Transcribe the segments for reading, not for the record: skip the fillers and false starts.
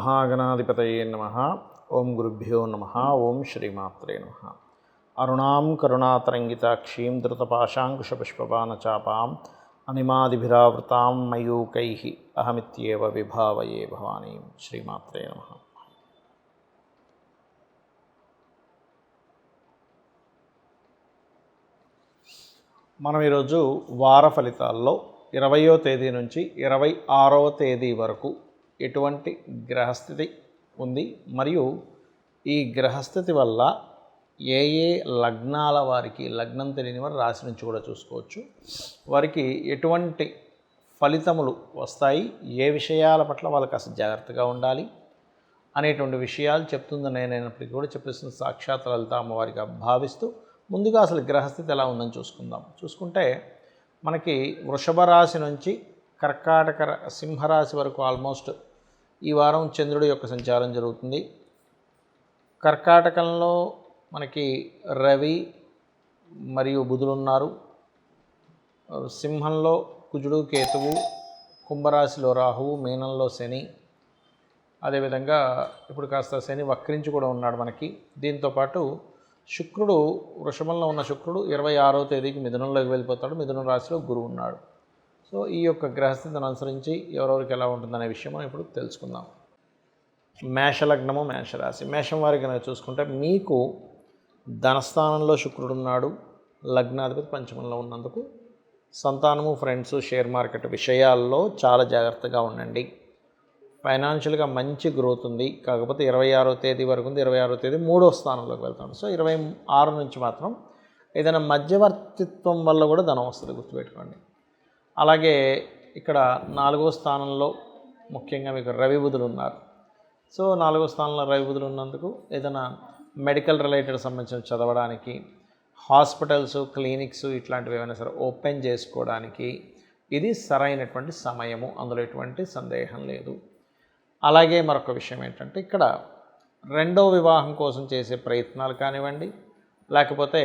శ్రీమహాగణాధిపతయే నమః. ఓం గురుభ్యో నమః. ఓం శ్రీమాత్రే నమః. అరుణాం కరుణాతరంగితాక్షీం ధృతపాశాంకుశపుష్పబాణచాపాం అనిమాదిభిరావృతాం మయూకైః అహమిత్యేవ విభావయే భవానీం. శ్రీమాత్రే నమః. మనం ఈరోజు వార ఫలితాల్లో 20వ తేదీ నుంచి 26వ తేదీ వరకు ఎటువంటి గ్రహస్థితి ఉంది, మరియు ఈ గ్రహస్థితి వల్ల ఏ ఏ లగ్నాల వారికి, లగ్నం తెలియని వారు రాశి నుంచి కూడా చూసుకోవచ్చు, వారికి ఎటువంటి ఫలితములు వస్తాయి, ఏ విషయాల పట్ల వాళ్ళకి అసలు జాగ్రత్తగా ఉండాలి అనేటువంటి విషయాలు చెప్తుందని నేనైనప్పటికీ కూడా చెప్పేస్తుంది సాక్షాత్ లలిత అమ్మవారిగా భావిస్తూ ముందుగా అసలు గ్రహస్థితి ఎలా ఉందని చూసుకుంటే మనకి వృషభ రాశి నుంచి కర్కాటక సింహరాశి వరకు ఆల్మోస్ట్ ఈ వారం చంద్రుడి యొక్క సంచారం జరుగుతుంది. కర్కాటకంలో మనకి రవి మరియు బుధులు ఉన్నారు. సింహంలో కుజుడు కేతువు, కుంభరాశిలో రాహువు, మీనంలో శని, అదేవిధంగా ఇప్పుడు కాస్త శని వక్రించి కూడా ఉన్నాడు మనకి. దీంతోపాటు శుక్రుడు, వృషభంలో ఉన్న శుక్రుడు 26వ తేదీకి మిథునంలోకి వెళ్ళిపోతాడు. మిథున రాశిలో గురువు ఉన్నాడు. సో ఈ యొక్క గ్రహస్థితిని అనుసరించి ఎవరెవరికి ఎలా ఉంటుందనే విషయం మనం ఇప్పుడు తెలుసుకుందాం. మేషలగ్నము, మేషరాశి. మేషం వారికి కనుక చూసుకుంటే మీకు ధనస్థానంలో శుక్రుడు ఉన్నాడు. లగ్నాధిపతి పంచమంలో ఉన్నందుకు సంతానము, ఫ్రెండ్స్, షేర్ మార్కెట్ విషయాల్లో చాలా జాగ్రత్తగా ఉండండి. ఫైనాన్షియల్గా మంచి గ్రోత్ ఉంది. కాకపోతే 26వ తేదీ వరకు ఉంది. 26వ తేదీ 3వ స్థానంలోకి వెళ్తాడు. సో 26 నుంచి మాత్రం ఏదైనా మధ్యవర్తిత్వం వల్ల కూడా ధనం వస్తుంది, గుర్తుపెట్టుకోండి. అలాగే ఇక్కడ 4వ స్థానంలో ముఖ్యంగా మీకు రవి బుధులు ఉన్నారు. సో 4వ స్థానంలో రవి బుధులు ఉన్నందుకు ఏదైనా మెడికల్ రిలేటెడ్ సంబంధించిన చదవడానికి, హాస్పిటల్స్, క్లినిక్స్ ఇట్లాంటివి ఏమైనా సరే ఓపెన్ చేసుకోవడానికి ఇది సరైనటువంటి సమయము, అందులో ఎటువంటి సందేహం లేదు. అలాగే మరొక విషయం ఏంటంటే ఇక్కడ రెండవ వివాహం కోసం చేసే ప్రయత్నాలు కానివ్వండి, లేకపోతే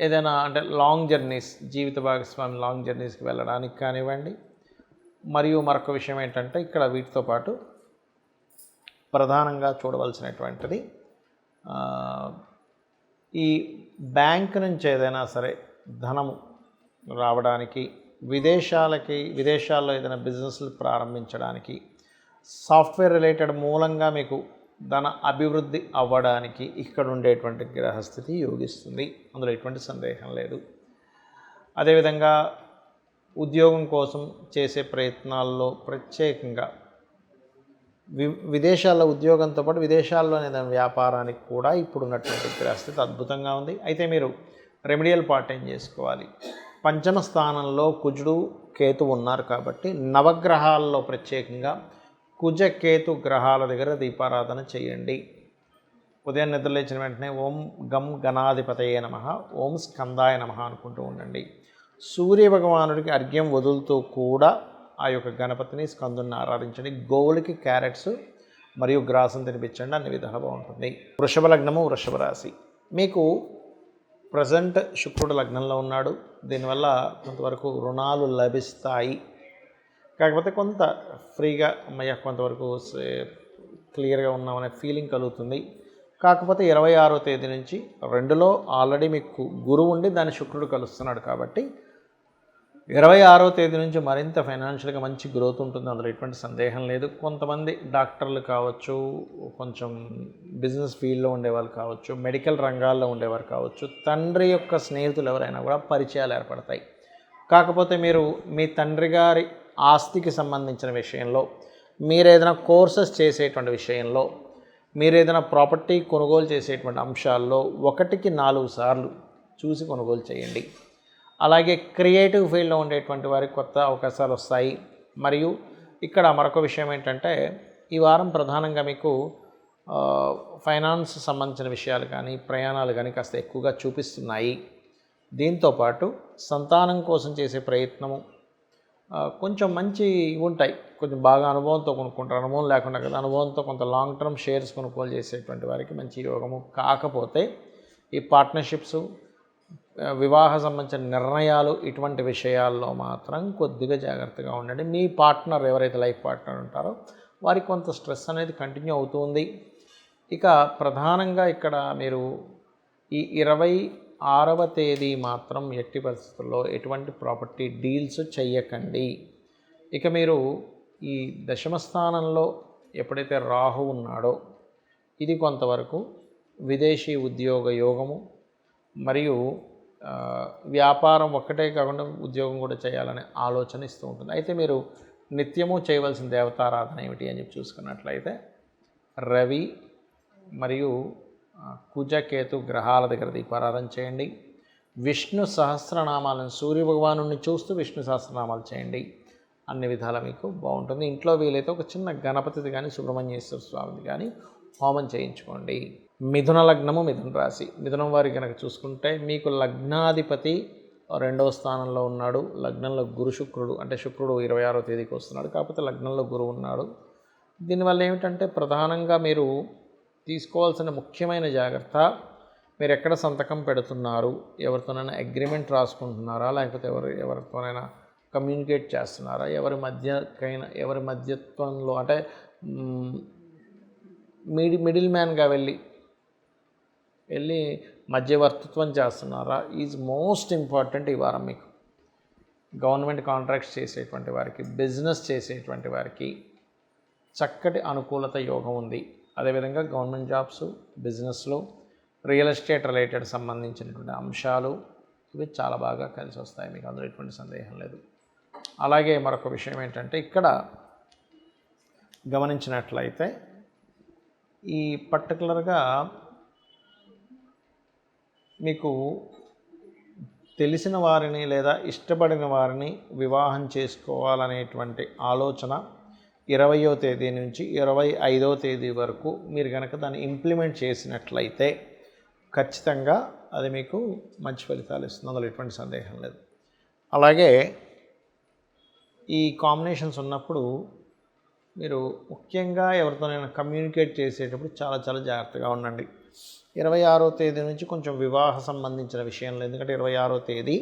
ఏదైనా అంటే లాంగ్ జర్నీస్, జీవిత భాగస్వామి లాంగ్ జర్నీస్కి వెళ్ళడానికి కానివ్వండి. మరియు మరొక విషయం ఏంటంటే ఇక్కడ వీటితో పాటు ప్రధానంగా చూడవలసినటువంటిది ఈ బ్యాంక్ నుంచి ఏదైనా సరే ధనము రావడానికి, విదేశాల్లో ఏదైనా బిజినెస్లు ప్రారంభించడానికి, సాఫ్ట్వేర్ రిలేటెడ్ మూలంగా మీకు ధన అభివృద్ధి అవ్వడానికి ఇక్కడ ఉండేటువంటి గ్రహస్థితి యోగిస్తుంది, అందులో ఎటువంటి సందేహం లేదు. అదేవిధంగా ఉద్యోగం కోసం చేసే ప్రయత్నాల్లో ప్రత్యేకంగా విదేశాల్లో ఉద్యోగంతో పాటు విదేశాల్లోని ఏదైనా వ్యాపారానికి కూడా ఇప్పుడు ఉన్నటువంటి గ్రహస్థితి అద్భుతంగా ఉంది. అయితే మీరు రెమెడియల్ పార్ట్ ఏం చేసుకోవాలి, పంచమ స్థానంలో కుజుడు కేతు ఉన్నారు కాబట్టి నవగ్రహాల్లో ప్రత్యేకంగా కుజ కేతు గ్రహాల దగ్గర దీపారాధన చేయండి. ఉదయం నిద్రలేచిన వెంటనే ఓం గం గణాధిపతయే నమః, ఓం స్కందాయ నమః అనుకుంటూ ఉండండి. సూర్య భగవానుడికి అర్ఘ్యం వదులుతూ కూడా ఆ యొక్క గణపతిని, స్కందుని ఆరాధించండి. గోవులకి క్యారెట్స్ మరియు గ్రాసం తినిపించండి, అన్ని విధాలు బాగుంటుంది. వృషభ లగ్నము, వృషభ రాశి. మీకు ప్రజెంట్ శుక్రుడు లగ్నంలో ఉన్నాడు. దీనివల్ల కొంతవరకు రుణాలు లభిస్తాయి. కాకపోతే కొంత ఫ్రీగా అమ్మయ్య కొంతవరకు క్లియర్గా ఉన్నామనే ఫీలింగ్ కలుగుతుంది. కాకపోతే 26వ తేదీ నుంచి 2లో ఆల్రెడీ మీకు గురువు ఉండి దాన్ని శుక్రుడు కలుస్తున్నాడు కాబట్టి 26వ తేదీ నుంచి మరింత ఫైనాన్షియల్గా మంచి గ్రోత్ ఉంటుంది, అందులో ఎటువంటి సందేహం లేదు. కొంతమంది డాక్టర్లు కావచ్చు, కొంచెం బిజినెస్ ఫీల్డ్లో ఉండేవాళ్ళు కావచ్చు, మెడికల్ రంగాల్లో ఉండేవారు కావచ్చు, తండ్రి యొక్క స్నేహితులు ఎవరైనా కూడా పరిచయాలు ఏర్పడతాయి. కాకపోతే మీరు మీ తండ్రి గారి ఆస్తికి సంబంధించిన విషయంలో, మీరు ఏదైనా కోర్సెస్ చేసేటువంటి విషయంలో, మీరు ఏదైనా ప్రాపర్టీ కొనుగోలు చేసేటువంటి అంశాల్లో 1కి 4 సార్లు చూసి కొనుగోలు చేయండి. అలాగే క్రియేటివ్ ఫీల్డ్లో ఉండేటువంటి వారికి కొత్త అవకాశాలు వస్తాయి. మరియు ఇక్కడ మరొక విషయం ఏంటంటే ఈ వారం ప్రధానంగా మీకు ఫైనాన్స్ సంబంధించిన విషయాలు కానీ, ప్రయాణాలు కానీ కాస్త ఎక్కువగా చూపిస్తున్నాయి. దీంతోపాటు సంతానం కోసం చేసే ప్రయత్నము కొంచెం మంచి ఉంటాయి. కొంచెం బాగా అనుభవంతో కొనుక్కుంటారు, అనుభవం లేకుండా కదా, అనుభవంతో కొంత లాంగ్ టర్మ్ షేర్స్ కొనుగోలు చేసేటువంటి వారికి మంచి యోగము. కాకపోతే ఈ పార్ట్నర్షిప్స్, వివాహ సంబంధించిన నిర్ణయాలు ఇటువంటి విషయాల్లో మాత్రం కొద్దిగా జాగ్రత్తగా ఉండండి. మీ పార్ట్నర్ ఎవరైతే లైఫ్ పార్ట్నర్ ఉంటారో వారికి కొంత స్ట్రెస్ అనేది కంటిన్యూ అవుతుంది. ఇక ప్రధానంగా ఇక్కడ మీరు ఈ 26వ తేదీ మాత్రం ఎట్టి పరిస్థితుల్లో ఎటువంటి ప్రాపర్టీ డీల్స్ చెయ్యకండి. ఇక మీరు ఈ దశమ స్థానంలో ఎప్పుడైతే రాహు ఉన్నాడో ఇది కొంతవరకు విదేశీ ఉద్యోగ యోగము మరియు వ్యాపారం ఒక్కటే కాకుండా ఉద్యోగం కూడా చేయాలనే ఆలోచన ఇస్తూ ఉంటుంది. అయితే మీరు నిత్యము చేయవలసిన దేవతారాధన ఏమిటి అని చెప్పి చూసుకున్నట్లయితే రవి మరియు కుజకేతు గ్రహాల దగ్గర దీపారాధన చేయండి. విష్ణు సహస్రనామాలను సూర్య భగవాను చూస్తూ విష్ణు సహస్రనామాలు చేయండి. అన్ని విధాలా మీకు బాగుంటుంది. ఇంట్లో వీలైతే ఒక చిన్న గణపతిది కానీ సుబ్రహ్మణ్యేశ్వర స్వామిది కానీ హోమం చేయించుకోండి. మిథున లగ్నము, మిథున రాశి. మిథునం వారి కనుక చూసుకుంటే మీకు లగ్నాధిపతి 2వ స్థానంలో ఉన్నాడు. లగ్నంలో గురు శుక్రుడు, అంటే శుక్రుడు 26వ తేదీకి వస్తున్నాడు, కాకపోతే లగ్నంలో గురువు ఉన్నాడు. దీనివల్ల ఏమిటంటే ప్రధానంగా మీరు తీసుకోవాల్సిన ముఖ్యమైన జాగ్రత్త, మీరు ఎక్కడ సంతకం పెడుతున్నారు, ఎవరితోనైనా అగ్రిమెంట్ రాసుకుంటున్నారా, లేకపోతే ఎవరితోనైనా కమ్యూనికేట్ చేస్తున్నారా, ఎవరి మధ్యత్వంలో అంటే మిడిల్ మ్యాన్గా వెళ్ళి మధ్యవర్తిత్వం చేస్తున్నారా, ఈజ్ మోస్ట్ ఇంపార్టెంట్ ఈ వారం మీకు. గవర్నమెంట్ కాంట్రాక్ట్స్ చేసేటువంటి వారికి, బిజినెస్ చేసేటువంటి వారికి చక్కటి అనుకూలత యోగం ఉంది. అదేవిధంగా గవర్నమెంట్ జాబ్స్, బిజినెస్లో రియల్ ఎస్టేట్ రిలేటెడ్ సంబంధించినటువంటి అంశాలు ఇవి చాలా బాగా కలిసి వస్తాయి మీకు, అందులో ఎటువంటి సందేహం లేదు. అలాగే మరొక విషయం ఏంటంటే ఇక్కడ గమనించినట్లయితే ఈ పర్టికులర్గా మీకు తెలిసిన వారిని లేదా ఇష్టపడిన వారిని వివాహం చేసుకోవాలనేటువంటి ఆలోచన 20వ తేదీ నుంచి 25వ తేదీ వరకు మీరు కనుక దాన్ని ఇంప్లిమెంట్ చేసినట్లయితే ఖచ్చితంగా అది మీకు మంచి ఫలితాలు ఇస్తుంది, అందులో ఎటువంటి సందేహం లేదు. అలాగే ఈ కాంబినేషన్స్ ఉన్నప్పుడు మీరు ముఖ్యంగా ఎవరితోనైనా కమ్యూనికేట్ చేసేటప్పుడు చాలా చాలా జాగ్రత్తగా ఉండండి. 26వ తేదీ నుంచి కొంచెం వివాహ సంబంధించిన విషయంలో, ఎందుకంటే 26వ తేదీ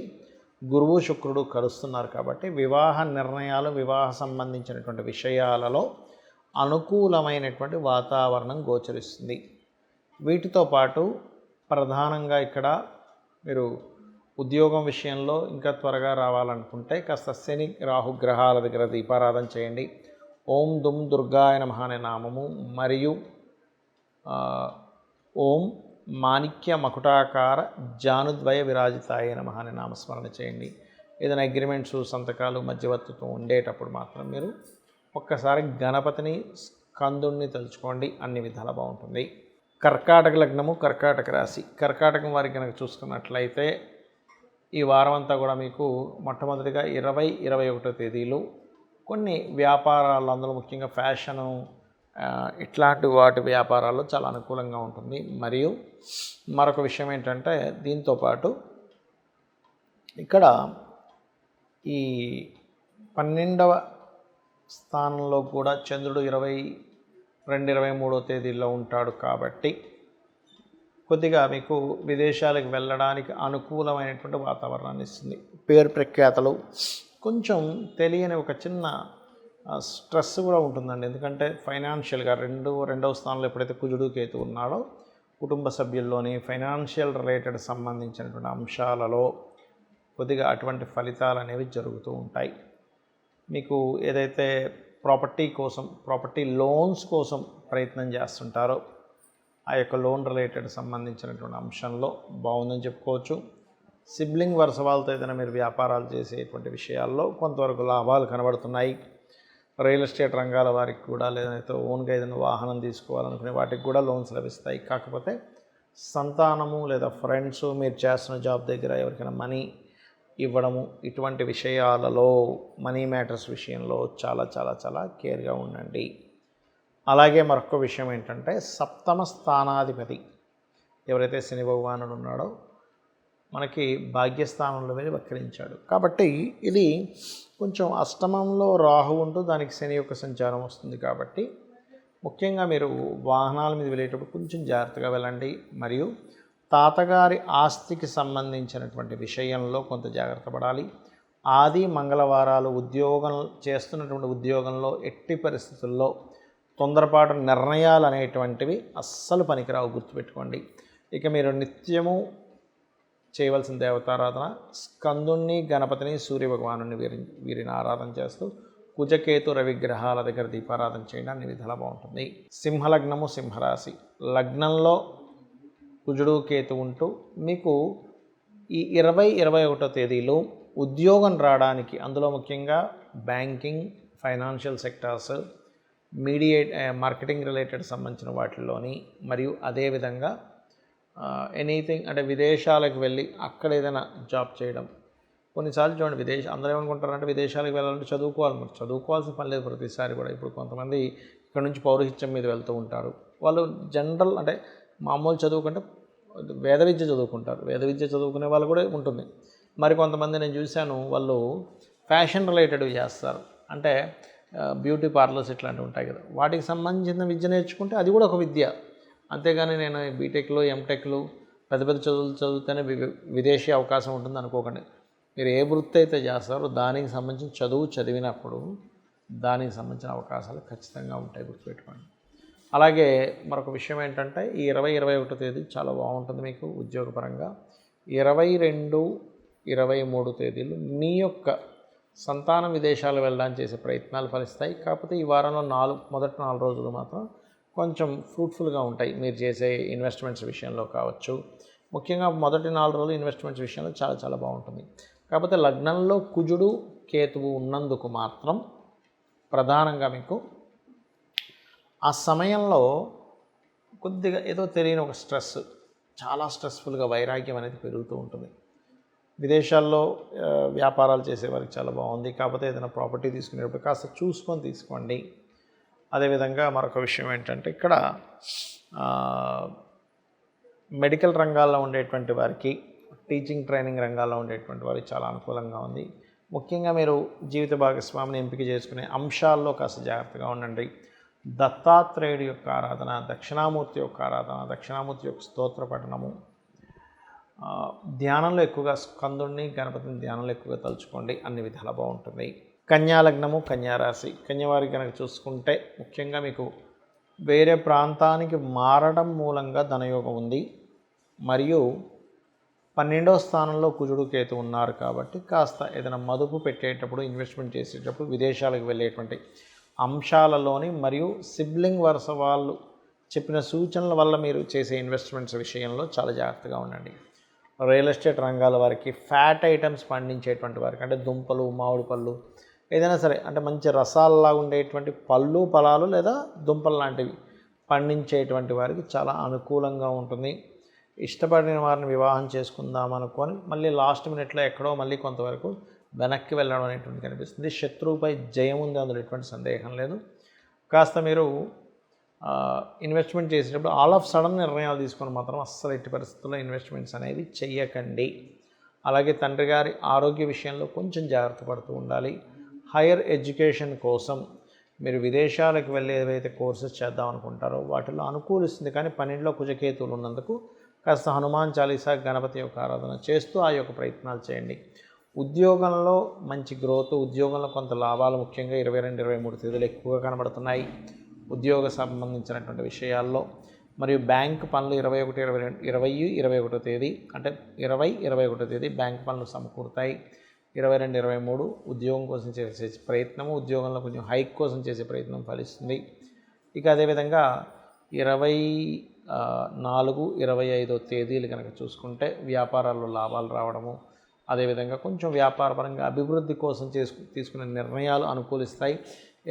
గురువు శుక్రుడు కలుస్తున్నారు కాబట్టి వివాహ నిర్ణయాలు, వివాహ సంబంధించినటువంటి విషయాలలో అనుకూలమైనటువంటి వాతావరణం గోచరిస్తుంది. వీటితో పాటు ప్రధానంగా ఇక్కడ మీరు ఉద్యోగం విషయంలో ఇంకా త్వరగా రావాలనుకుంటే కాస్త శని రాహు గ్రహాల దగ్గర దీపారాధన చేయండి. ఓం దుమ్ దుర్గాయ నమః అనే నామము మరియు ఓం మాణిక్య మకుటాకార జానుద్వయ విరాజితాయ నమః అనే నామస్మరణ చేయండి. ఏదైనా అగ్రిమెంట్స్, సంతకాలు, మధ్యవర్తిత్వం ఉండేటప్పుడు మాత్రం మీరు ఒక్కసారి గణపతిని, స్కందుణ్ణి తలుచుకోండి, అన్ని విధాలా బాగుంటుంది. కర్కాటక లగ్నము, కర్కాటక రాశి. కర్కాటకం వారికి కనుక చూసుకున్నట్లయితే ఈ వారం అంతా కూడా మీకు మొట్టమొదటిగా 20, 21వ తేదీలు కొన్ని వ్యాపారాలు, అందులో ముఖ్యంగా ఫ్యాషను ఇట్లాంటి వాటి వ్యాపారాల్లో చాలా అనుకూలంగా ఉంటుంది. మరియు మరొక విషయం ఏంటంటే దీంతోపాటు ఇక్కడ ఈ 12వ స్థానంలో కూడా చంద్రుడు 22, 23వ తేదీల్లో ఉంటాడు కాబట్టి కొద్దిగా మీకు విదేశాలకు వెళ్ళడానికి అనుకూలమైనటువంటి వాతావరణాన్ని ఇస్తుంది. పేరు ప్రఖ్యాతలు, కొంచెం తెలియని ఒక చిన్న స్ట్రెస్ కూడా ఉంటుందండి. ఎందుకంటే ఫైనాన్షియల్గా రెండవ స్థానంలో ఎప్పుడైతే కుజుడు కేతు ఉన్నాడో కుటుంబ సభ్యుల్లోని ఫైనాన్షియల్ రిలేటెడ్ సంబంధించినటువంటి అంశాలలో కొద్దిగా అటువంటి ఫలితాలు అనేవి జరుగుతూ ఉంటాయి. మీకు ఏదైతే ప్రాపర్టీ లోన్స్ కోసం ప్రయత్నం చేస్తుంటారో ఆ యొక్క లోన్ రిలేటెడ్ సంబంధించినటువంటి అంశంలో బాగుందని చెప్పుకోవచ్చు. సిబ్లింగ్ వరుస వాళ్ళతో ఏదైనా మీరు వ్యాపారాలు చేసేటువంటి విషయాల్లో కొంతవరకు లాభాలు కనబడుతున్నాయి. రియల్ ఎస్టేట్ రంగాల వారికి కూడా, లేదంటే ఓన్గా ఏదైనా వాహనం తీసుకోవాలనుకునే వాటికి కూడా లోన్స్ లభిస్తాయి. కాకపోతే సంతానము లేదా ఫ్రెండ్స్, మీరు చేస్తున్న జాబ్ దగ్గర ఎవరికైనా మనీ ఇవ్వడము, ఇటువంటి విషయాలలో మనీ మ్యాటర్స్ విషయంలో చాలా చాలా చాలా కేర్గా ఉండండి. అలాగే మరొక విషయం ఏంటంటే 7వ స్థానాధిపతి ఎవరైతే శని భగవానుడు ఉన్నాడో మనకి భాగ్యస్థానంలో వెళ్ళి వక్రించాడు కాబట్టి ఇది కొంచెం అష్టమంలో రాహు ఉంటూ దానికి శని యొక్క సంచారం వస్తుంది. కాబట్టి ముఖ్యంగా మీరు వాహనాల మీద వెళ్ళేటప్పుడు కొంచెం జాగ్రత్తగా వెళ్ళండి. మరియు తాతగారి ఆస్తికి సంబంధించినటువంటి విషయంలో కొంత జాగ్రత్త పడాలి. ఆది మంగళవారాలు ఉద్యోగం చేస్తున్నటువంటి ఉద్యోగంలో ఎట్టి పరిస్థితుల్లో తొందరపాటు నిర్ణయాలు అనేటువంటివి అస్సలు పనికిరావు, గుర్తుపెట్టుకోండి. ఇక మీరు నిత్యము చేయవలసిన దేవతారాధన స్కందుణ్ణి, గణపతిని, సూర్యభగవాను వీరిని ఆరాధన చేస్తూ కుజకేతు రవిగ్రహాల దగ్గర దీపారాధన చేయడం అన్ని విధాలా బాగుంటుంది. సింహలగ్నము, సింహరాశి. లగ్నంలో కుజుడు కేతు ఉంటూ మీకు ఈ 20-21 తేదీలో ఉద్యోగం రావడానికి, అందులో ముఖ్యంగా banking, financial sectors, marketing related సంబంధించిన వాటిల్లోని, మరియు అదేవిధంగా ఎనీథింగ్ అంటే విదేశాలకు వెళ్ళి అక్కడ ఏదైనా జాబ్ చేయడం. కొన్నిసార్లు చూడండి, అందరూ ఏమనుకుంటారంటే విదేశాలకు వెళ్ళాలంటే చదువుకోవాలి. మరి చదువుకోవాల్సిన పని లేదు ప్రతిసారి కూడా. ఇప్పుడు కొంతమంది ఇక్కడ నుంచి పౌరహిత్యం మీద వెళ్తూ ఉంటారు. వాళ్ళు జనరల్ అంటే మామూలు చదువు కంటే వేద విద్య చదువుకుంటారు. వేద విద్య చదువుకునే వాళ్ళు కూడా ఉంటుంది. మరి కొంతమంది నేను చూశాను, వాళ్ళు ఫ్యాషన్ రిలేటెడ్వి చేస్తారు. అంటే బ్యూటీ పార్లర్స్ ఇట్లాంటివి ఉంటాయి కదా, వాటికి సంబంధించిన విద్య నేర్చుకుంటే అది కూడా ఒక విద్య. అంతేగాని నేను బీటెక్లు, ఎంటెక్లు, పెద్ద పెద్ద చదువులు చదివితేనే విదేశీ అవకాశం ఉంటుంది అనుకోకండి. మీరు ఏ వృత్తి అయితే చేస్తారో దానికి సంబంధించిన చదువు చదివినప్పుడు దానికి సంబంధించిన అవకాశాలు ఖచ్చితంగా ఉంటాయి, గుర్తుపెట్టుకోండి. అలాగే మరొక విషయం ఏంటంటే ఈ 20-21 తేదీ చాలా బాగుంటుంది మీకు ఉద్యోగపరంగా. 22-23 తేదీలు మీ యొక్క సంతానం విదేశాలు వెళ్ళడానికి చేసే ప్రయత్నాలు ఫలిస్తాయి. కాకపోతే ఈ వారంలో మొదటి 4 రోజులు మాత్రం కొంచెం ఫ్రూట్ఫుల్గా ఉంటాయి. మీరు చేసే ఇన్వెస్ట్మెంట్స్ విషయంలో కావచ్చు, ముఖ్యంగా మొదటి 4 రోజులు ఇన్వెస్ట్మెంట్స్ విషయంలో చాలా చాలా బాగుంటుంది. కాకపోతే లగ్నంలో కుజుడు కేతువు ఉన్నందుకు మాత్రం ప్రధానంగా మీకు ఆ సమయంలో కొద్దిగా ఏదో తెలియని ఒక స్ట్రెస్, చాలా స్ట్రెస్ఫుల్గా వైరాగ్యం అనేది పెరుగుతూ ఉంటుంది. విదేశాల్లో వ్యాపారాలు చేసేవారికి చాలా బాగుంది. కాకపోతే ఏదైనా ప్రాపర్టీ తీసుకునేటప్పుడు కాస్త చూసుకొని తీసుకోండి. అదేవిధంగా మరొక విషయం ఏంటంటే ఇక్కడ మెడికల్ రంగాల్లో ఉండేటువంటి వారికి, టీచింగ్ ట్రైనింగ్ రంగాల్లో ఉండేటువంటి వారికి చాలా అనుకూలంగా ఉంది. ముఖ్యంగా మీరు జీవిత భాగస్వామిని ఎంపిక చేసుకునే అంశాల్లో కాస్త జాగ్రత్తగా ఉండండి. దత్తాత్రేయుడి యొక్క ఆరాధన, దక్షిణామూర్తి యొక్క ఆరాధన, దక్షిణామూర్తి యొక్క స్తోత్ర పఠనము, ధ్యానంలో ఎక్కువగా స్కందుణ్ణి, గణపతిని ధ్యానంలో ఎక్కువగా తలుచుకోండి, అన్ని విధాలా బాగుంటుంది. కన్యా లగ్నము, కన్యారాశి. కన్యవారికి కనుక చూసుకుంటే ముఖ్యంగా మీకు వేరే ప్రాంతానికి మారడం మూలంగా ధనయోగం ఉంది. మరియు 12వ స్థానంలో కుజుడు కేతు ఉన్నారు కాబట్టి కాస్త ఏదైనా మదుపు పెట్టేటప్పుడు, ఇన్వెస్ట్మెంట్ చేసేటప్పుడు విదేశాలకు వెళ్ళేటువంటి అంశాలలోని, మరియు సిబ్లింగ్ వరుస వాళ్ళు చెప్పిన సూచనల వల్ల మీరు చేసే ఇన్వెస్ట్మెంట్స్ విషయంలో చాలా జాగ్రత్తగా ఉండండి. రియల్ ఎస్టేట్ రంగాల వారికి, ఫ్యాట్ ఐటమ్స్ పండించేటువంటి వారికి, అంటే దుంపలు, మామిడి పళ్ళు, ఏదైనా సరే అంటే మంచి రసాలలాగా ఉండేటువంటి పళ్ళు, ఫలాలు లేదా దుంపలు లాంటివి పండించేటువంటి వారికి చాలా అనుకూలంగా ఉంటుంది. ఇష్టపడిన వారిని వివాహం చేసుకుందాం అనుకొని మళ్ళీ లాస్ట్ మినిట్లో ఎక్కడో మళ్ళీ కొంతవరకు వెనక్కి వెళ్ళడం అనేటువంటి కనిపిస్తుంది. శత్రువుపై జయం ఉంది, అందులో ఎటువంటి సందేహం లేదు. కాస్త మీరు ఇన్వెస్ట్మెంట్ చేసేటప్పుడు ఆల్ ఆఫ్ సడన్ నిర్ణయాలు తీసుకొని మాత్రం అస్సలు ఎట్టి పరిస్థితుల్లో ఇన్వెస్ట్మెంట్స్ అనేవి చెయ్యకండి. అలాగే తండ్రి గారి ఆరోగ్య విషయంలో కొంచెం జాగ్రత్త పడుతూ ఉండాలి. హైయర్ ఎడ్యుకేషన్ కోసం మీరు విదేశాలకు వెళ్ళి ఏవైతే కోర్సెస్ చేద్దాం అనుకుంటారో వాటిలో అనుకూలిస్తుంది. కానీ 12లో కుజకేతువులు ఉన్నందుకు కాస్త హనుమాన్ చాలీసా, గణపతి యొక్క ఆరాధన చేస్తూ ఆ యొక్క ప్రయత్నాలు చేయండి. ఉద్యోగంలో మంచి గ్రోత్, ఉద్యోగంలో కొంత లాభాలు ముఖ్యంగా 22-23 తేదీలు ఎక్కువగా కనబడుతున్నాయి ఉద్యోగ సంబంధించినటువంటి విషయాల్లో. మరియు బ్యాంక్ పనులు 20-21 తేదీ అంటే 20-21 తేదీ బ్యాంక్ పనులు సమకూరుతాయి. 22-23 ఉద్యోగం కోసం చేసే ప్రయత్నము, ఉద్యోగంలో కొంచెం హైక్ కోసం చేసే ప్రయత్నం ఫలిస్తుంది. ఇక అదేవిధంగా 24-25 తేదీలు కనుక చూసుకుంటే వ్యాపారాల్లో లాభాలు రావడము, అదేవిధంగా కొంచెం వ్యాపారపరంగా అభివృద్ధి కోసం తీసుకునే నిర్ణయాలు అనుకూలిస్తాయి.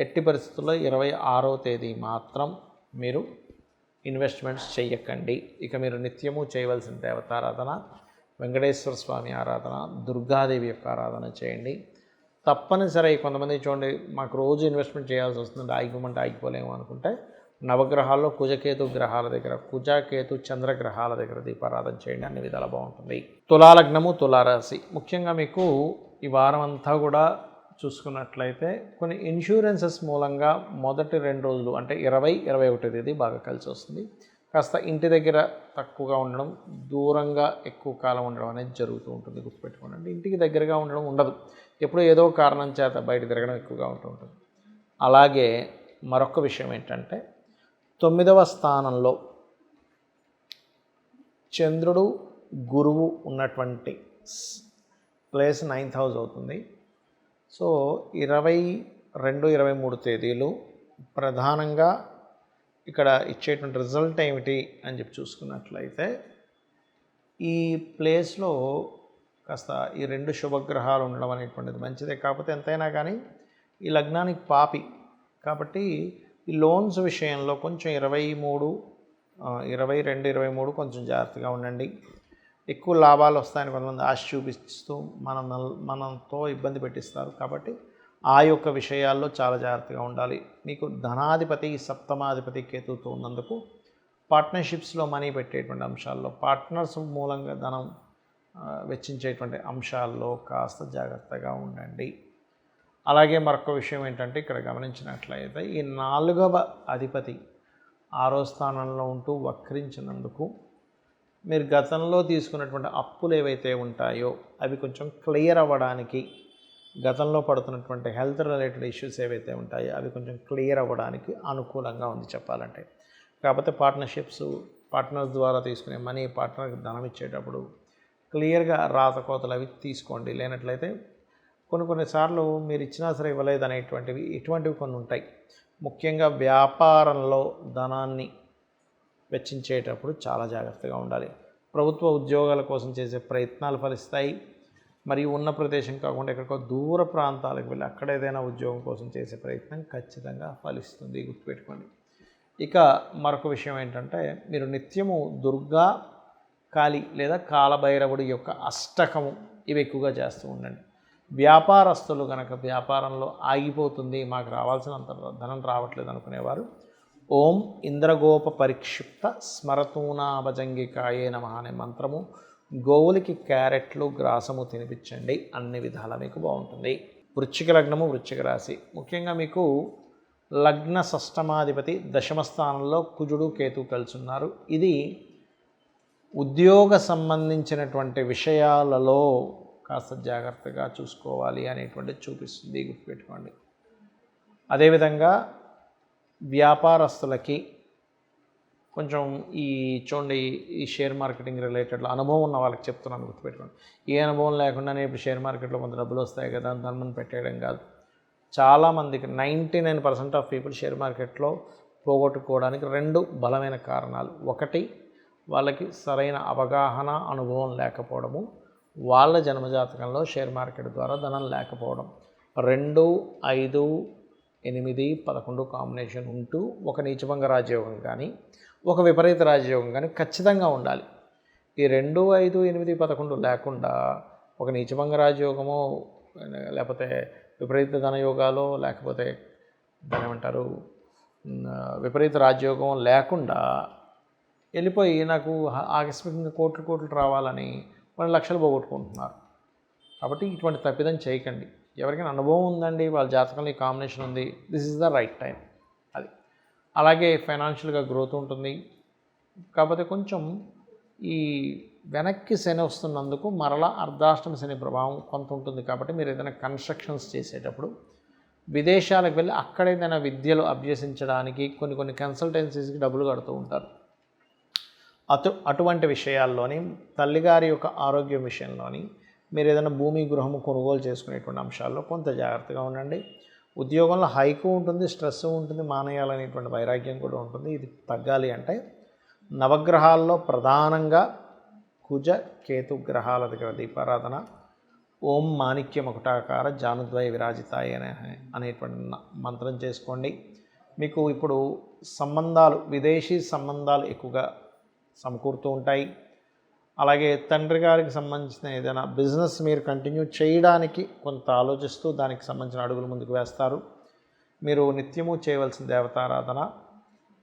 ఎట్టి పరిస్థితుల్లో 26వ తేదీ మాత్రం మీరు ఇన్వెస్ట్మెంట్స్ చేయకండి. ఇక మీరు నిత్యము చేయవలసిన దేవతారాధన వెంకటేశ్వర స్వామి ఆరాధన, దుర్గాదేవి యొక్క ఆరాధన చేయండి. తప్పనిసరి కొంతమంది చూడండి, మాకు రోజు ఇన్వెస్ట్మెంట్ చేయాల్సి వస్తుంది, ఆగిపోమంటే ఆగిపోలేము అనుకుంటే నవగ్రహాల్లో కుజకేతు గ్రహాల దగ్గర, కుజకేతు చంద్రగ్రహాల దగ్గర దీపారాధన చేయండి, అన్ని విధాలా బాగుంటుంది. తులాలగ్నము, తులారాశి. ముఖ్యంగా మీకు ఈ వారం అంతా కూడా చూసుకున్నట్లయితే కొన్ని ఇన్సూరెన్సెస్ మూలంగా మొదటి 2 రోజులు అంటే 20-21 తేదీ బాగా కలిసి వస్తుంది. కాస్త ఇంటి దగ్గర తక్కువగా ఉండడం, దూరంగా ఎక్కువ కాలం ఉండడం అనేది జరుగుతూ ఉంటుంది. గుర్తుపెట్టుకోండి. అంటే ఇంటికి దగ్గరగా ఉండడం ఉండదు, ఎప్పుడో ఏదో కారణం చేత బయట తిరగడం ఎక్కువగా ఉంటూ ఉంటుంది. అలాగే మరొక విషయం ఏంటంటే 9వ స్థానంలో చంద్రుడు గురువు ఉన్నటువంటి ప్లేస్ 9th హౌస్ అవుతుంది. సో 22, 23 తేదీలు ప్రధానంగా ఇక్కడ ఇచ్చేటువంటి రిజల్ట్ ఏమిటి అని చెప్పి చూసుకున్నట్లయితే, ఈ ప్లేస్లో కాస్త ఈ 2 శుభగ్రహాలు ఉండడం అనేటువంటిది మంచిదే. కాకపోతే ఎంతైనా కానీ ఈ లగ్నానికి పాపి కాబట్టి ఈ లోన్స్ విషయంలో కొంచెం 22, 23 కొంచెం జాగ్రత్తగా ఉండండి. ఎక్కువ లాభాలు వస్తాయని కొంతమంది ఆశ చూపిస్తూ మనతో ఇబ్బంది పెట్టిస్తారు. కాబట్టి ఆ యొక్క విషయాల్లో చాలా జాగ్రత్తగా ఉండాలి. మీకు ధనాధిపతి, సప్తమాధిపతి కేతువుతో ఉన్నందుకు పార్ట్నర్షిప్స్లో మనీ పెట్టేటువంటి అంశాల్లో, పార్ట్నర్స్ మూలంగా ధనం వెచ్చించేటువంటి అంశాల్లో కాస్త జాగ్రత్తగా ఉండండి. అలాగే మరొక విషయం ఏంటంటే, ఇక్కడ గమనించినట్లయితే ఈ 4వ అధిపతి 6వ స్థానంలో ఉంటూ వక్రించినందుకు మీరు గతంలో తీసుకున్నటువంటి అప్పులు ఏవైతే ఉంటాయో అవి కొంచెం క్లియర్ అవ్వడానికి, గతంలో పడుతున్నటువంటి హెల్త్ రిలేటెడ్ ఇష్యూస్ ఏవైతే ఉంటాయో అవి కొంచెం క్లియర్ అవ్వడానికి అనుకూలంగా ఉంది చెప్పాలంటే. కాకపోతే పార్ట్నర్స్ ద్వారా తీసుకునే మనీ, పార్ట్నర్కి ధనం ఇచ్చేటప్పుడు క్లియర్గా రాతకోతలు అవి తీసుకోండి. లేనట్లయితే కొన్నిసార్లు మీరు ఇచ్చినా సరే ఇవ్వలేదు ఇటువంటివి కొన్ని ఉంటాయి. ముఖ్యంగా వ్యాపారంలో ధనాన్ని వెచ్చించేటప్పుడు చాలా జాగ్రత్తగా ఉండాలి. ప్రభుత్వ ఉద్యోగాల కోసం చేసే ప్రయత్నాలు ఫలిస్తాయి. మరియు ఉన్న ప్రదేశం కాకుండా ఎక్కడికో దూర ప్రాంతాలకు వెళ్ళి అక్కడ ఏదైనా ఉద్యోగం కోసం చేసే ప్రయత్నం ఖచ్చితంగా ఫలిస్తుంది. గుర్తుపెట్టుకోండి. ఇక మరొక విషయం ఏంటంటే, మీరు నిత్యము దుర్గా, కాళీ లేదా కాలభైరవుడి యొక్క అష్టకము ఇవి ఎక్కువగా చేస్తూ ఉండండి. వ్యాపారస్తులు కనుక వ్యాపారంలో ఆగిపోతుంది, మాకు రావాల్సినంత ధనం రావట్లేదు అనుకునేవారు ఓం ఇంద్రగోప పరిక్షిప్త స్మరతూనాభజంగికాయే నమః అనే మంత్రము గోవులకి క్యారెట్లు, గ్రాసము తినిపించండి. అన్ని విధాలా మీకు బాగుంటుంది. వృశ్చిక లగ్నము, వృశ్చిక రాశి. ముఖ్యంగా మీకు లగ్న షష్టమాధిపతి 10వ స్థానంలో కుజుడు, కేతువు కలిసి ఉన్నారు. ఇది ఉద్యోగ సంబంధించినటువంటి విషయాలలో కాస్త జాగ్రత్తగా చూసుకోవాలి అనేటువంటిది చూపిస్తుంది. గుర్తుపెట్టుకోండి. అదేవిధంగా వ్యాపారస్తులకి కొంచెం చూడండి, ఈ షేర్ మార్కెటింగ్ రిలేటెడ్లో అనుభవం ఉన్న వాళ్ళకి చెప్తున్నాను, గుర్తుపెట్టుకోండి. ఏ అనుభవం లేకుండానే ఇప్పుడు షేర్ మార్కెట్లో కొంత డబ్బులు వస్తాయి కదా ధనం పెట్టేయడం కాదు. చాలామందికి 99% ఆఫ్ పీపుల్ షేర్ మార్కెట్లో పోగొట్టుకోవడానికి 2 బలమైన కారణాలు. ఒకటి, వాళ్ళకి సరైన అవగాహన, అనుభవం లేకపోవడము. వాళ్ళ జన్మజాతకంలో షేర్ మార్కెట్ ద్వారా ధనం లేకపోవడం. 2, 5, 8, 11 కాంబినేషన్ ఉంటూ ఒక నీచభంగ రాజయోగం కానీ, ఒక విపరీత రాజయోగం కానీ ఖచ్చితంగా ఉండాలి. ఈ 2, 5, 8, 11 లేకుండా ఒక నీచభంగ రాజయోగమో, లేకపోతే విపరీత ధనయోగాలో, లేకపోతే దాని ఏమంటారు విపరీత రాజయోగం లేకుండా వెళ్ళిపోయి నాకు ఆకస్మికంగా కోట్లు రావాలని కొన్ని లక్షలు పోగొట్టుకుంటున్నారు. కాబట్టి ఇటువంటి తప్పిదం చేయకండి. ఎవరికైనా అనుభవం ఉందండి, వాళ్ళ జాతకంలో ఈ కాంబినేషన్ ఉంది, this is the right time. అది అలాగే ఫైనాన్షియల్గా గ్రోత్ ఉంటుంది. కాకపోతే కొంచెం ఈ వెనక్కి శని వస్తున్నందుకు మరలా అర్ధాష్టమ శని ప్రభావం కొంత ఉంటుంది. కాబట్టి మీరు ఏదైనా కన్స్ట్రక్షన్స్ చేసేటప్పుడు విదేశాలకు వెళ్ళి అక్కడ ఏదైనా విద్యలు అభ్యసించడానికి కొన్ని కన్సల్టెన్సీస్కి డబ్బులు కడుతూ ఉంటారు. అటువంటి విషయాల్లోని తల్లిగారి యొక్క ఆరోగ్యం విషయంలోని మీరు ఏదైనా భూమి, గృహము కొనుగోలు చేసుకునేటువంటి అంశాల్లో కొంత జాగ్రత్తగా ఉండండి. ఉద్యోగంలో హైకు ఉంటుంది, స్ట్రెస్ ఉంటుంది, మానేయాలనేటువంటి వైరాగ్యం కూడా ఉంటుంది. ఇది తగ్గాలి అంటే నవగ్రహాల్లో ప్రధానంగా కుజ, కేతు గ్రహాల దగ్గర దీపారాధన, ఓం మాణిక్య మకుటాకార జానుద్వయ విరాజితాయ అనేటువంటి మంత్రం చేసుకోండి. మీకు ఇప్పుడు సంబంధాలు, విదేశీ సంబంధాలు ఎక్కువగా సమకూరుతూ ఉంటాయి. అలాగే తండ్రి గారికి సంబంధించిన ఏదైనా బిజినెస్ మీరు కంటిన్యూ చేయడానికి కొంత ఆలోచిస్తూ దానికి సంబంధించిన అడుగులు ముందుకు వేస్తారు. మీరు నిత్యము చేయవలసిన దేవతారాధన,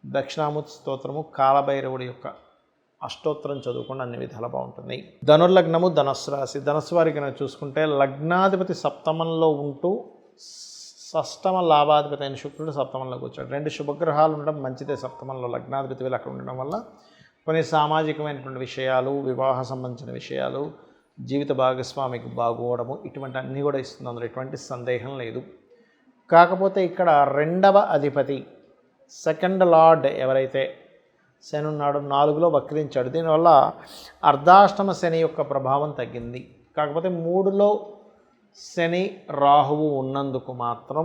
దక్షిణామూర్తి స్తోత్రము, కాలభైరవుడి యొక్క అష్టోత్తరం చదువుకుండా అన్ని విధాలు బాగుంటుంది. ధనుర్లగ్నము, ధనస్సు రాశి. ధనస్సు వారికి కనుక చూసుకుంటే లగ్నాధిపతి సప్తమంలో ఉంటూ షష్టమ లాభాధిపతి అయిన శుక్రుడు సప్తమంలోకి వచ్చాడు. 2 శుభగ్రహాలు ఉండడం మంచిదే సప్తమంలో, లగ్నాధిపతి వీళ్ళు అక్కడ ఉండడం వల్ల కొన్ని సామాజికమైనటువంటి విషయాలు, వివాహ సంబంధించిన విషయాలు, జీవిత భాగస్వామికి బాగోవడము, ఇటువంటి అన్నీ కూడా ఇస్తుంది, అందులో ఎటువంటి సందేహం లేదు. కాకపోతే ఇక్కడ 2వ అధిపతి సెకండ్ లార్డ్ ఎవరైతే శని ఉన్నాడో 4లో వక్రించాడు. దీనివల్ల అర్ధాష్టమ శని యొక్క ప్రభావం తగ్గింది. కాకపోతే 3లో శని రాహువు ఉన్నందుకు మాత్రం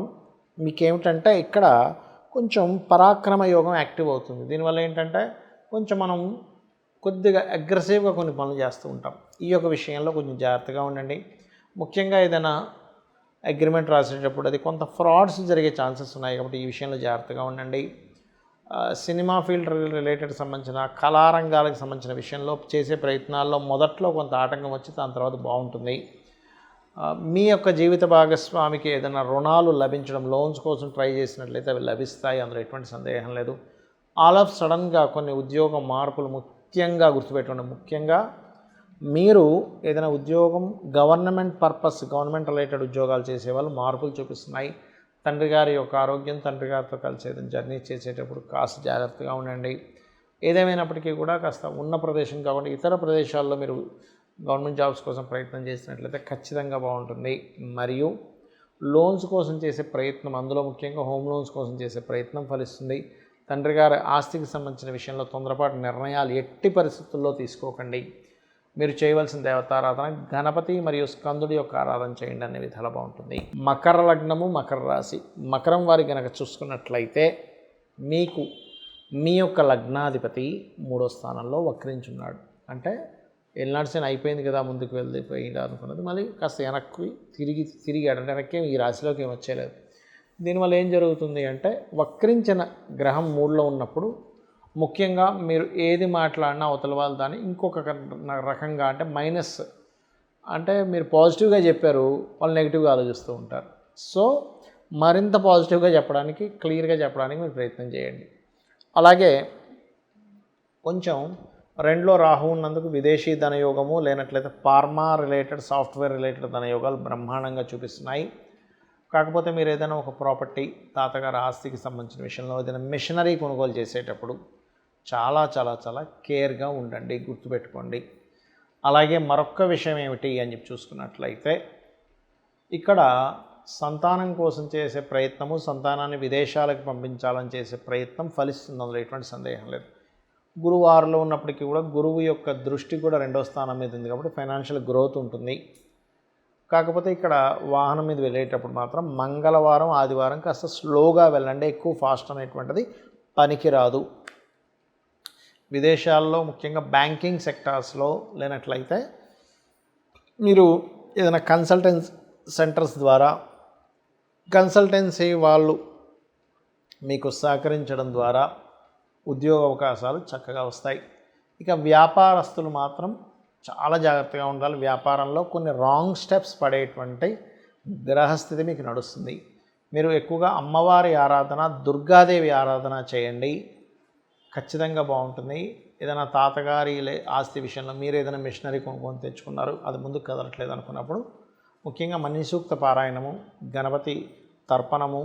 మీకేమిటంటే ఇక్కడ కొంచెం పరాక్రమ యోగం యాక్టివ్ అవుతుంది. దీనివల్ల ఏంటంటే కొంచెం మనం కొద్దిగా అగ్రెసివ్గా కొన్ని పనులు చేస్తూ ఉంటాం. ఈ యొక్క విషయంలో కొంచెం జాగ్రత్తగా ఉండండి. ముఖ్యంగా ఏదైనా అగ్రిమెంట్ రాసేటప్పుడు అది కొంత ఫ్రాడ్స్ జరిగే ఛాన్సెస్ ఉన్నాయి కాబట్టి ఈ విషయంలో జాగ్రత్తగా ఉండండి. సినిమా ఫీల్డ్ రిలేటెడ్ సంబంధించిన కళారంగాలకు సంబంధించిన విషయంలో చేసే ప్రయత్నాల్లో మొదట్లో కొంత ఆటంకం వచ్చి దాని తర్వాత బాగుంటుంది. మీ యొక్క జీవిత భాగస్వామికి ఏదైనా రుణాలు లభించడం, లోన్స్ కోసం ట్రై చేసినట్లయితే అవి లభిస్తాయి, అందులో ఎటువంటి సందేహం లేదు. ఆల్ ఆఫ్ సడన్గా కొన్ని ఉద్యోగ మార్పులు ముఖ్యంగా గుర్తుపెట్టుకోండి. ముఖ్యంగా మీరు ఏదైనా ఉద్యోగం గవర్నమెంట్ రిలేటెడ్ ఉద్యోగాలు చేసేవాళ్ళు మార్పులు చూపిస్తున్నాయి. తండ్రి గారి యొక్క ఆరోగ్యం, తండ్రి గారితో కలిసి ఏదైనా జర్నీ చేసేటప్పుడు కాస్త జాగ్రత్తగా ఉండండి. ఏదేమైనప్పటికీ కూడా కాస్త ఉన్న ప్రదేశం కాకుండా ఇతర ప్రదేశాల్లో మీరు గవర్నమెంట్ జాబ్స్ కోసం ప్రయత్నం చేసినట్లయితే ఖచ్చితంగా బాగుంటుంది. మరియు లోన్స్ కోసం చేసే ప్రయత్నం, అందులో ముఖ్యంగా హోమ్ లోన్స్ కోసం చేసే ప్రయత్నం ఫలిస్తుంది. తండ్రి గారి ఆస్తికి సంబంధించిన విషయంలో తొందరపాటు నిర్ణయాలు ఎట్టి పరిస్థితుల్లో తీసుకోకండి. మీరు చేయవలసిన దేవతారాధన గణపతి మరియు స్కందుడి యొక్క ఆరాధన చేయండి, అనే విధాలు బాగుంటుంది. మకర లగ్నము, మకర రాశి. మకరం వారి కనుక చూసుకున్నట్లయితే మీకు మీ యొక్క లగ్నాధిపతి 3వ స్థానంలో వక్రించున్నాడు. అంటే ఎల్నాడు శని అయిపోయింది కదా, ముందుకు వెళ్ళిపోయింది అనుకున్నది మళ్ళీ కాస్త వెనక్కి తిరిగాడు. అంటే వెనక్కి ఈ రాశిలోకి ఏమి వచ్చేలేదు. దీనివల్ల ఏం జరుగుతుంది అంటే వక్రించిన గ్రహం 3లో ఉన్నప్పుడు ముఖ్యంగా మీరు ఏది మాట్లాడినా అవతల వాళ్ళు దాన్ని ఇంకొక రకంగా అంటే మైనస్, అంటే మీరు పాజిటివ్గా చెప్పారు, వాళ్ళు నెగిటివ్గా ఆలోచిస్తూ ఉంటారు. సో మరింత పాజిటివ్గా చెప్పడానికి, క్లియర్గా చెప్పడానికి మీరు ప్రయత్నం చేయండి. అలాగే కొంచెం 2లో రాహు ఉన్నందుకు విదేశీ ధనయోగము, లేనట్లయితే ఫార్మా రిలేటెడ్, సాఫ్ట్వేర్ రిలేటెడ్ ధనయోగాలు బ్రహ్మాండంగా చూపిస్తున్నాయి. కాకపోతే మీరు ఏదైనా ఒక ప్రాపర్టీ, తాతగారి ఆస్తికి సంబంధించిన విషయంలో ఏదైనా మిషనరీ కొనుగోలు చేసేటప్పుడు చాలా చాలా చాలా కేర్గా ఉండండి, గుర్తుపెట్టుకోండి. అలాగే మరొక విషయం ఏమిటి అని చెప్పి చూసుకున్నట్లయితే ఇక్కడ సంతానం కోసం చేసే ప్రయత్నము, సంతానాన్ని విదేశాలకు పంపించాలని చేసే ప్రయత్నం ఫలిస్తుంది, అందులో ఎటువంటి సందేహం లేదు. గురువు 6లో ఉన్నప్పటికీ కూడా గురువు యొక్క దృష్టి కూడా 2వ స్థానం మీద ఉంది కాబట్టి ఫైనాన్షియల్ గ్రోత్ ఉంటుంది. కాకపోతే ఇక్కడ వాహనం మీద వెళ్ళేటప్పుడు మాత్రం మంగళవారం, ఆదివారం కాస్త స్లోగా వెళ్ళండి, ఎక్కువ ఫాస్ట్ అనేటువంటిది పనికిరాదు. విదేశాల్లో ముఖ్యంగా బ్యాంకింగ్ సెక్టార్స్లో లేనట్లయితే మీరు ఏదైనా కన్సల్టెన్సీ సెంటర్స్ ద్వారా కన్సల్టెన్సీ వాళ్ళు మీకు సహకరించడం ద్వారా ఉద్యోగ అవకాశాలు చక్కగా వస్తాయి. ఇక వ్యాపారస్తులు మాత్రం చాలా జాగ్రత్తగా ఉండాలి. వ్యాపారంలో కొన్ని రాంగ్ స్టెప్స్ పడేటువంటి గ్రహస్థితి మీకు నడుస్తుంది. మీరు ఎక్కువగా అమ్మవారి ఆరాధన, దుర్గాదేవి ఆరాధన చేయండి, ఖచ్చితంగా బాగుంటుంది. ఏదైనా తాతగారి ఆస్తి విషయంలో మీరు ఏదైనా మిషనరీ కొనుక్కొని తెచ్చుకున్నారు, అది ముందుకు కదలట్లేదు అనుకున్నప్పుడు ముఖ్యంగా మణిసూక్త పారాయణము, గణపతి తర్పణము,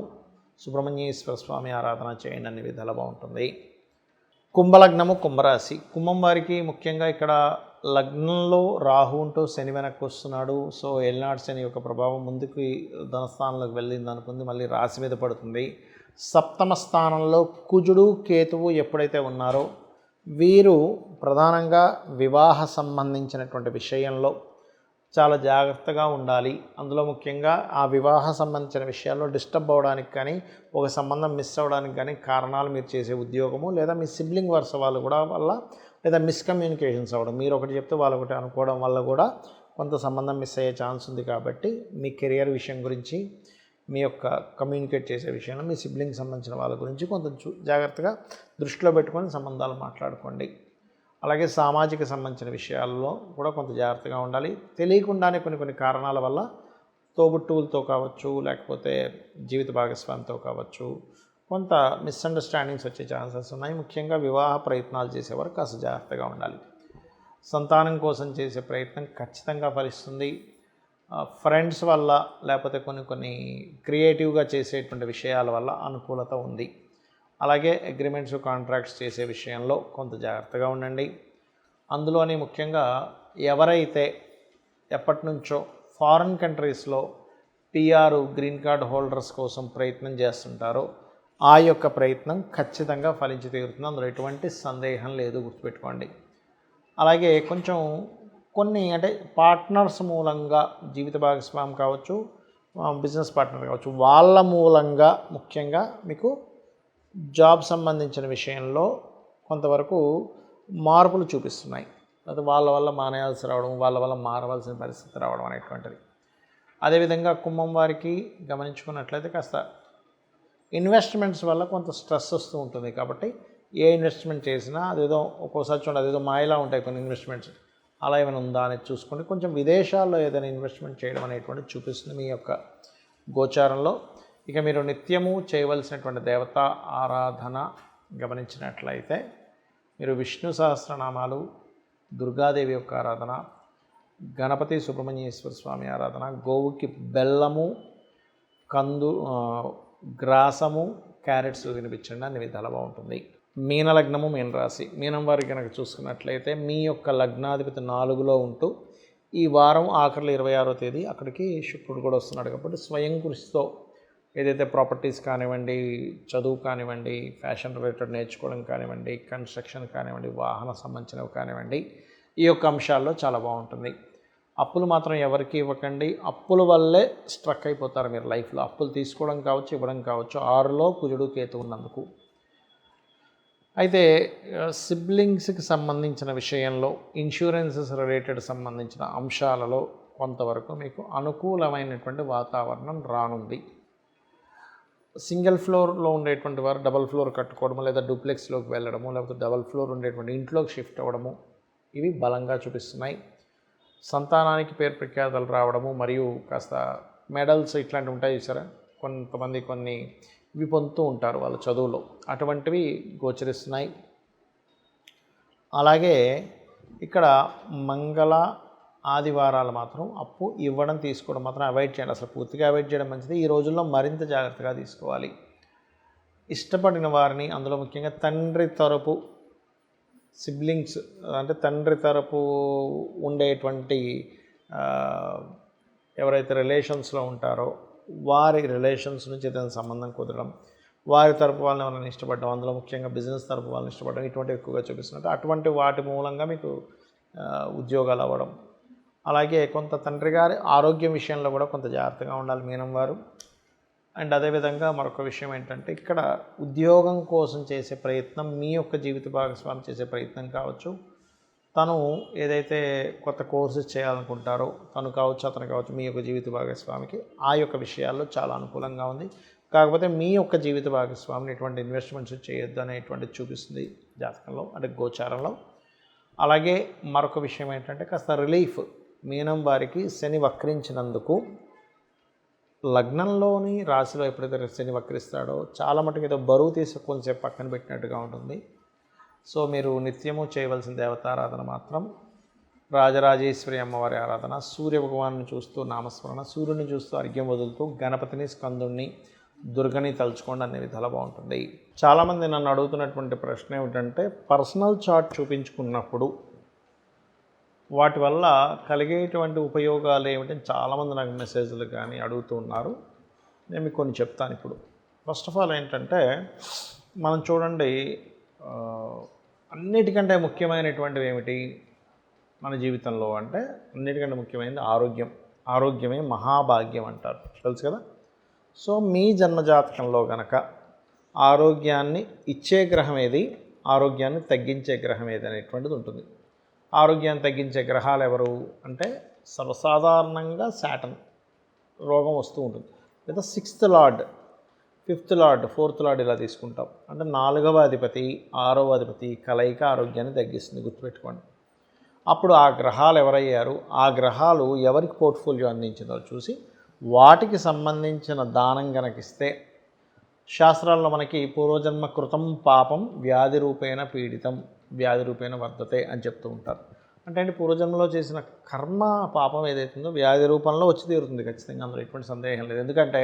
సుబ్రహ్మణ్యేశ్వర స్వామి ఆరాధన చేయండి, అన్ని విధాలు బాగుంటుంది. కుంభలగ్నము, కుంభరాశి. కుంభం వారికి ముఖ్యంగా ఇక్కడ లగ్నంలో రాహు ఉంటూ శని వెనక్కి వస్తున్నాడు. సో ఏలినాడు శని యొక్క ప్రభావం ముందుకు ధనస్థానంలోకి వెళ్ళింది అనుకుంది, మళ్ళీ రాశి మీద పడుతుంది. సప్తమ స్థానంలో కుజుడు, కేతువు ఎప్పుడైతే ఉన్నారో వీరు ప్రధానంగా వివాహ సంబంధించినటువంటి విషయంలో చాలా జాగ్రత్తగా ఉండాలి. అందులో ముఖ్యంగా ఆ వివాహ సంబంధించిన విషయాల్లో డిస్టర్బ్ అవ్వడానికి కానీ, ఒక సంబంధం మిస్ అవ్వడానికి కానీ కారణాలు మీరు చేసే ఉద్యోగము, లేదా మీ సిబ్లింగ్ వరుస వాళ్ళు కూడా వల్ల, లేదా మిస్కమ్యూనికేషన్స్ అవ్వడం, మీరు ఒకటి చెప్తే వాళ్ళు ఒకటి అనుకోవడం వల్ల కూడా కొంత సంబంధం మిస్ అయ్యే ఛాన్స్ ఉంది. కాబట్టి మీ కెరియర్ విషయం గురించి, మీ యొక్క కమ్యూనికేట్ చేసే విషయంలో మీ సిబ్లింగ్ సంబంధించిన వాళ్ళ గురించి కొంత జాగ్రత్తగా దృష్టిలో పెట్టుకొని సంబంధాలు మాట్లాడుకోండి. అలాగే సామాజిక సంబంధించిన విషయాల్లో కూడా కొంత జాగ్రత్తగా ఉండాలి. తెలియకుండానే కొన్ని కారణాల వల్ల తోబుట్టువులతో కావచ్చు, లేకపోతే జీవిత భాగస్వామితో కావచ్చు, కొంత మిస్అండర్స్టాండింగ్స్ వచ్చే ఛాన్సెస్ ఉన్నాయి. ముఖ్యంగా వివాహ ప్రయత్నాలు చేసేవారు కాస్త జాగ్రత్తగా ఉండాలి. సంతానం కోసం చేసే ప్రయత్నం ఖచ్చితంగా ఫలిస్తుంది. ఫ్రెండ్స్ వల్ల లేకపోతే కొన్ని క్రియేటివ్గా చేసేటువంటి విషయాల వల్ల అనుకూలత ఉంది. అలాగే అగ్రిమెంట్స్ కాంట్రాక్ట్స్ చేసే విషయంలో కొంత జాగ్రత్తగా ఉండండి. అందులోని ముఖ్యంగా ఎవరైతే ఎప్పటి నుంచో ఫారిన్ కంట్రీస్లో పిఆర్ గ్రీన్ కార్డ్ హోల్డర్స్ కోసం ప్రయత్నం చేస్తుంటారో ఆ యొక్క ప్రయత్నం ఖచ్చితంగా ఫలించి తీరుతుంది. అందులో ఎటువంటి సందేహం లేదు, గుర్తుపెట్టుకోండి. అలాగే కొంచెం కొన్ని అంటే పార్ట్నర్స్ మూలంగా జీవిత భాగస్వామి కావచ్చు, బిజినెస్ పార్ట్నర్ కావచ్చు, వాళ్ళ మూలంగా ముఖ్యంగా మీకు జాబ్ సంబంధించిన విషయంలో కొంతవరకు మార్పులు చూపిస్తున్నాయి. అది వాళ్ళ వల్ల మానేయాల్సి రావడం, వాళ్ళ వల్ల మారవలసిన పరిస్థితి రావడం అనేటువంటిది. అదేవిధంగా కుంభం వారికి గమనించుకున్నట్లయితే కాస్త ఇన్వెస్ట్మెంట్స్ వల్ల కొంత స్ట్రెస్ వస్తూ ఉంటుంది. కాబట్టి ఏ ఇన్వెస్ట్మెంట్ చేసినా అదేదో ఒక్కోసారి చూడండి అదేదో మాయలా ఉంటాయి కొన్ని ఇన్వెస్ట్మెంట్స్, అలా ఏమైనా ఉందా అనేది చూసుకుంటే కొంచెం విదేశాల్లో ఏదైనా ఇన్వెస్ట్మెంట్ చేయడం అనేటువంటి చూపిస్తుంది మీ యొక్క గోచారంలో. ఇక మీరు నిత్యము చేయవలసినటువంటి దేవతా ఆరాధన గమనించినట్లయితే మీరు విష్ణు సహస్రనామాలు, దుర్గాదేవి యొక్క ఆరాధన, గణపతి సుబ్రహ్మణ్యేశ్వర స్వామి ఆరాధన, గోవుకి బెల్లము, గ్రాసము, క్యారెట్స్ వినిపించండి, అన్ని విధాలు బాగుంటుంది. మీన లగ్నము, మీన రాశి, మీనం వారికి కనుక చూసుకున్నట్లయితే మీ యొక్క లగ్నాధిపతి 4లో ఉంటూ ఈ వారం ఆఖరిలో 26వ తేదీ అక్కడికి శుక్రుడు కూడా వస్తున్నాడు. కాబట్టి స్వయం కృషితో ఏదైతే ప్రాపర్టీస్ కానివ్వండి, చదువు కానివ్వండి, ఫ్యాషన్ రిలేటెడ్ నేర్చుకోవడం కానివ్వండి, కన్స్ట్రక్షన్ కానివ్వండి, వాహన సంబంధించినవి కానివ్వండి, ఈ యొక్క అంశాల్లో చాలా బాగుంటుంది. అప్పులు మాత్రం ఎవరికి ఇవ్వకండి. అప్పుల వల్లే స్ట్రక్ అయిపోతారు మీరు లైఫ్లో. అప్పులు తీసుకోవడం కావచ్చు, ఇవ్వడం కావచ్చు. 6లో కుజుడు కేతు ఉన్నందుకు. అయితే సిబ్లింగ్స్కి సంబంధించిన విషయంలో, ఇన్సూరెన్సెస్ రిలేటెడ్ సంబంధించిన అంశాలలో కొంతవరకు మీకు అనుకూలమైనటువంటి వాతావరణం రానుంది. సింగిల్ ఫ్లోర్లో ఉండేటువంటి వారు డబల్ ఫ్లోర్ కట్టుకోవడము, లేదా డూప్లెక్స్లోకి వెళ్ళడము, లేకపోతే డబల్ ఫ్లోర్ ఉండేటువంటి ఇంట్లోకి షిఫ్ట్ అవ్వడము, ఇవి బలంగా చూపిస్తున్నాయి. సంతానానికి పేరు ప్రఖ్యాతలు రావడము, మరియు కాస్త మెడల్స్ ఇట్లాంటివి ఉంటాయి చూసారా, కొంతమంది ఇవి పొందుతూ ఉంటారు వాళ్ళ చదువులో, అటువంటివి గోచరిస్తున్నాయి. అలాగే ఇక్కడ మంగళ ఆదివారాలు మాత్రం అప్పు ఇవ్వడం తీసుకోవడం మాత్రం అవాయిడ్ చేయండి. అసలు పూర్తిగా అవాయిడ్ చేయడం మంచిది. ఈ రోజుల్లో మరింత జాగ్రత్తగా తీసుకోవాలి. ఇష్టపడిన వారిని, అందులో ముఖ్యంగా తండ్రి తరపు సిబ్లింగ్స్ అంటే తండ్రి తరపు ఉండేటువంటి ఎవరైతే రిలేషన్స్లో ఉంటారో వారి రిలేషన్స్ నుంచి ఏదైనా సంబంధం కుదరడం, వారి తరపు వాళ్ళని ఎవరైనా ఇష్టపడడం, అందులో ముఖ్యంగా బిజినెస్ తరపు వాళ్ళని ఇష్టపడడం, ఇటువంటి ఎక్కువగా చూపిస్తున్నట్టు అటువంటి వాటి మూలంగా మీకు ఉద్యోగాలు అవ్వడం. అలాగే కొంత తండ్రి గారి ఆరోగ్యం విషయంలో కూడా కొంత జాగ్రత్తగా ఉండాలి మీనం వారు. అండ్ అదేవిధంగా మరొక విషయం ఏంటంటే ఇక్కడ ఉద్యోగం కోసం చేసే ప్రయత్నం, మీ యొక్క జీవిత భాగస్వామి చేసే ప్రయత్నం కావచ్చు, తను ఏదైతే కొత్త కోర్సెస్ చేయాలనుకుంటారో తను కావచ్చు, అతను కావచ్చు, మీ యొక్క జీవిత భాగస్వామికి ఆ యొక్క విషయాల్లో చాలా అనుకూలంగా ఉంది. కాకపోతే మీ యొక్క జీవిత భాగస్వామిని ఎటువంటి ఇన్వెస్ట్మెంట్స్ చేయొద్దు అనేటువంటిది చూపిస్తుంది జాతకంలో, అంటే గోచారంలో. అలాగే మరొక విషయం ఏంటంటే కాస్త రిలీఫ్, మీనం వారికి శని వక్రించినందుకు లగ్నంలోని రాశిలో ఎప్పుడైతే శని వక్రిస్తాడో చాలా మటుకు ఏదో బరువు తీసి కొంచెంసేపు పక్కన పెట్టినట్టుగా ఉంటుంది. సో మీరు నిత్యము చేయవలసిన దేవతారాధన మాత్రం రాజరాజేశ్వరి అమ్మవారి ఆరాధన, సూర్య భగవాన్ని చూస్తూ నామస్మరణ, సూర్యుని చూస్తూ అర్ఘ్యం వదులుతూ గణపతిని, స్కందుణ్ణి, దుర్గని తలుచుకోండి, అనే విధాలు బాగుంటుంది. చాలామంది నన్ను అడుగుతున్నటువంటి ప్రశ్న ఏమిటంటే పర్సనల్ చార్ట్ చూపించుకున్నప్పుడు వాటి వల్ల కలిగేటువంటి ఉపయోగాలు ఏమిటని చాలామంది నాకు మెసేజ్లు కానీ అడుగుతూ ఉన్నారు. నేను మీకు కొన్ని చెప్తాను ఇప్పుడు. ఫస్ట్ ఆఫ్ ఆల్ ఏంటంటే మనం చూడండి, అన్నిటికంటే ముఖ్యమైనటువంటివి ఏమిటి మన జీవితంలో అంటే అన్నిటికంటే ముఖ్యమైనది ఆరోగ్యం. ఆరోగ్యమే మహాభాగ్యం అంటారు, తెలుసు కదా. సో మీ జన్మజాతకంలో కనుక ఆరోగ్యాన్ని ఇచ్చే గ్రహం ఏది, ఆరోగ్యాన్ని తగ్గించే గ్రహం ఏది అనేటువంటిది ఉంటుంది. ఆరోగ్యాన్ని తగ్గించే గ్రహాలు ఎవరు అంటే సర్వసాధారణంగా శాటర్న్ రోగం వస్తూ ఉంటుంది, లేదా 6th lord, 5th lord, 4th lord ఇలా తీసుకుంటాం. అంటే 4వ అధిపతి 6వ అధిపతి కలయిక ఆరోగ్యాన్ని తగ్గిస్తుంది, గుర్తుపెట్టుకోండి. అప్పుడు ఆ గ్రహాలు ఎవరయ్యారు, ఆ గ్రహాలు ఎవరికి పోర్ట్ఫోలియో అందించిందో చూసి వాటికి సంబంధించిన దానం గనకిస్తే, శాస్త్రాల్లో మనకి పూర్వజన్మ కృతం పాపం వ్యాధి రూపేణ పీడితం వ్యాధి రూపేణ వర్ధతే అని చెప్తూ ఉంటారు. అంటే పూర్వజన్మలో చేసిన కర్మ పాపం ఏదైతుందో వ్యాధి రూపంలో వచ్చి తీరుతుంది ఖచ్చితంగా, అందులో ఎటువంటి సందేహం లేదు. ఎందుకంటే